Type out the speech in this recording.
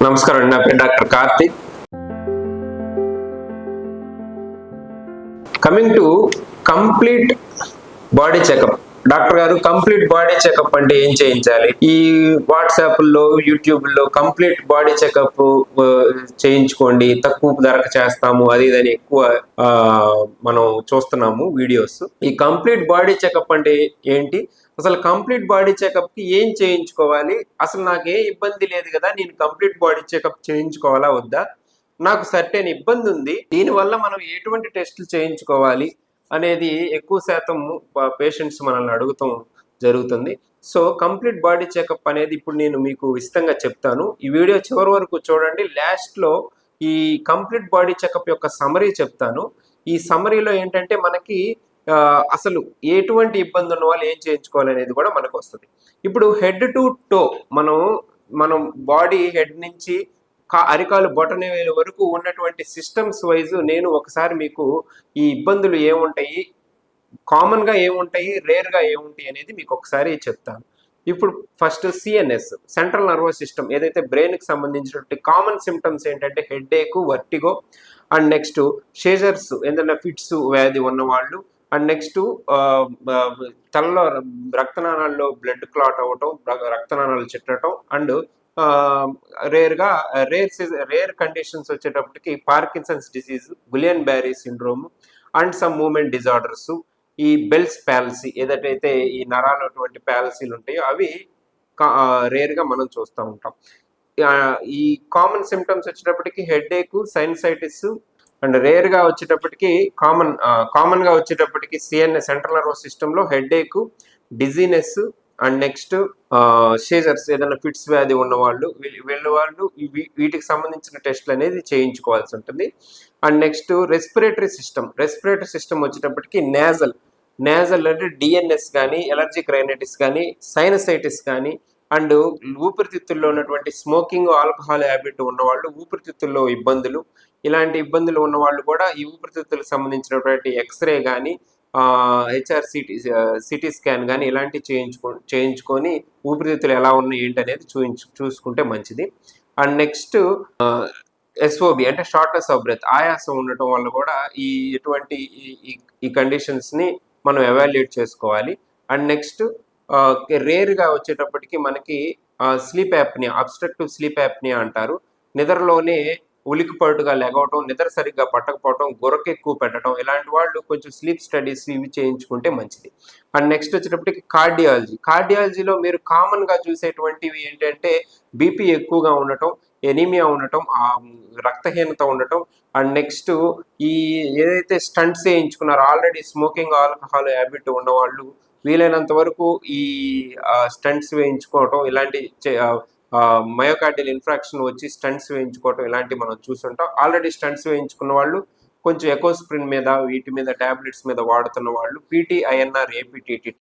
నమస్కారం అండి. నా పేరు doctor Karthik. Coming to complete body checkup. Doctor గారు, కంప్లీట్ బాడీ చెకప్ అంటే ఏం చేయించాలి? ఈ వాట్సాప్లో, యూట్యూబ్లో కంప్లీట్ బాడీ చెకప్ చేయించుకోండి, తక్కువ ధరకు చేస్తాము, అది ఇదని ఎక్కువ మనం చూస్తున్నాము వీడియోస్. ఈ కంప్లీట్ బాడీ చెకప్ అంటే ఏంటి? అసలు కంప్లీట్ బాడీ చెకప్ కి ఏం చేయించుకోవాలి? అసలు నాకు ఏ ఇబ్బంది లేదు కదా, నేను కంప్లీట్ బాడీ చెకప్ చేయించుకోవాలా వద్దా? నాకు సర్టెన్ ఇబ్బంది ఉంది, దీనివల్ల మనం ఎటువంటి టెస్టులు చేయించుకోవాలి అనేది ఎక్కువ శాతం పేషెంట్స్ మనల్ని అడుగుతాం జరుగుతుంది. సో కంప్లీట్ బాడీ చెకప్ అనేది ఇప్పుడు నేను మీకు విస్తంగా చెప్తాను. ఈ వీడియో చివరి వరకు చూడండి. లాస్ట్లో ఈ కంప్లీట్ బాడీ చెకప్ యొక్క సమరీ చెప్తాను. ఈ సమరీలో ఏంటంటే మనకి అసలు ఎటువంటి ఇబ్బంది ఉన్న వాళ్ళు ఏం చేయించుకోవాలి అనేది కూడా మనకు వస్తుంది. ఇప్పుడు హెడ్ టు టో మనం బాడీ హెడ్ నుంచి అరికాలు బొటనవేలు వరకు ఉన్నటువంటి సిస్టమ్స్ వైజ్ నేను ఒకసారి మీకు ఈ ఇబ్బందులు ఏముంటాయి, కామన్గా ఏముంటాయి, రేర్గా ఏముంటాయి అనేది మీకు ఒకసారి చెప్తాను. ఇప్పుడు first CNS, central nervous system, ఏదైతే బ్రెయిన్కి సంబంధించినటువంటి కామన్ సిమ్టమ్స్ ఏంటంటే హెడ్ఏక్, వర్టిగో, అండ్ నెక్స్ట్ షేజర్స్, ఏదైనా ఫిట్స్ వ్యాధి ఉన్నవాళ్ళు, అండ్ నెక్స్ట్ తలలో రక్తనాళాల్లో బ్లడ్ క్లాట్ అవ్వటం, రక్తనాళాలు చిట్టడం, అండ్ రేర్ కండిషన్స్ వచ్చేటప్పటికి Parkinson's disease, Guillain Barre syndrome, and some movement disorders, ఈ బెల్స్ ప్యాలసీ, ఏదైతే ఈ నరాలటువంటి ప్యాలసీలు ఉంటాయో అవి రేర్గా మనం చూస్తూ ఉంటాం. ఈ కామన్ సిమ్టమ్స్ వచ్చేటప్పటికి హెడ్ఏక్, సైనసైటిస్, అండ్ రేర్గా వచ్చేటప్పటికి కామన్గా వచ్చేటప్పటికి సిఎన్ఎస్, సెంట్రల్ నర్వస్ సిస్టంలో హెడ్ఏక్, డిజీనెస్, అండ్ నెక్స్ట్ షేజర్స్, ఏదైనా ఫిట్స్ వ్యాధి ఉన్నవాళ్ళు వాళ్ళు వీటికి సంబంధించిన టెస్ట్లు అనేది చేయించుకోవాల్సి ఉంటుంది. అండ్ నెక్స్ట్ రెస్పిరేటరీ సిస్టమ్ వచ్చేటప్పటికి నేజల్ అంటే డిఎన్ఎస్ కానీ, ఎలర్జిక్ రైనైటిస్ కానీ, సైనసైటిస్ కానీ, అండ్ ఊపిరితిత్తుల్లో ఉన్నటువంటి స్మోకింగ్, ఆల్కహాల్ హ్యాబిట్ ఉన్నవాళ్ళు, ఊపిరితిత్తుల్లో ఇబ్బందులు, ఇలాంటి ఇబ్బందులు ఉన్న వాళ్ళు కూడా ఈ ఊపిరితిత్తులకు సంబంధించినటువంటి ఎక్స్రే కానీ, సిటీ స్కాన్ కానీ ఇలాంటివి చేయించుకొని ఊపిరితిత్తులు ఎలా ఉన్నాయి ఏంటి అనేది చూసుకుంటే మంచిది. అండ్ నెక్స్ట్ ఎస్ఓబి అంటే షార్ట్నెస్ ఆఫ్ బ్రెత్, ఆయాసం ఉండటం వల్ల కూడా ఇటువంటి ఈ కండిషన్స్ని మనం ఎవాల్యుయేట్ చేసుకోవాలి. అండ్ నెక్స్ట్ రేర్గా వచ్చేటప్పటికి మనకి sleep apnoea, obstructive sleep apnoea అంటారు. నిద్రలోనే ఉలికిపట్టుగా లెగవటం, నిద్ర సరిగ్గా పట్టకపోవటం, గుర్రకు ఎక్కువ పెట్టడం, ఇలాంటి వాళ్ళు కొంచెం స్లీప్ స్టడీస్ ఇవి చేయించుకుంటే మంచిది. అండ్ నెక్స్ట్ వచ్చేటప్పటికి కార్డియాలజీలో మీరు కామన్గా చూసేటువంటివి ఏంటంటే బీపీ ఎక్కువగా ఉండటం, ఎనీమియా ఉండటం, రక్తహీనత ఉండటం, అండ్ నెక్స్ట్ ఈ ఏదైతే స్టంట్స్ వేయించుకున్నారో ఆల్రెడీ స్మోకింగ్, ఆల్కహాల్ హ్యాబిట్ ఉన్నవాళ్ళు వీలైనంత వరకు ఈ స్టంట్స్ వేయించుకోవటం, ఇలాంటి మయోకార్డియల్ ఇన్ఫ్రాక్షన్ వచ్చి స్టంట్స్ వేయించుకోవటం ఇలాంటివి మనం చూస్తుంటాం. ఆల్రెడీ స్టంట్స్ వేయించుకున్న వాళ్ళు కొంచెం ఎకోస్ప్రిన్ మీద, వీటి మీద టాబ్లెట్స్ మీద వాడుతున్న వాళ్ళు, పీటీ, ఐఎన్ఆర్, ఏపీటీటీ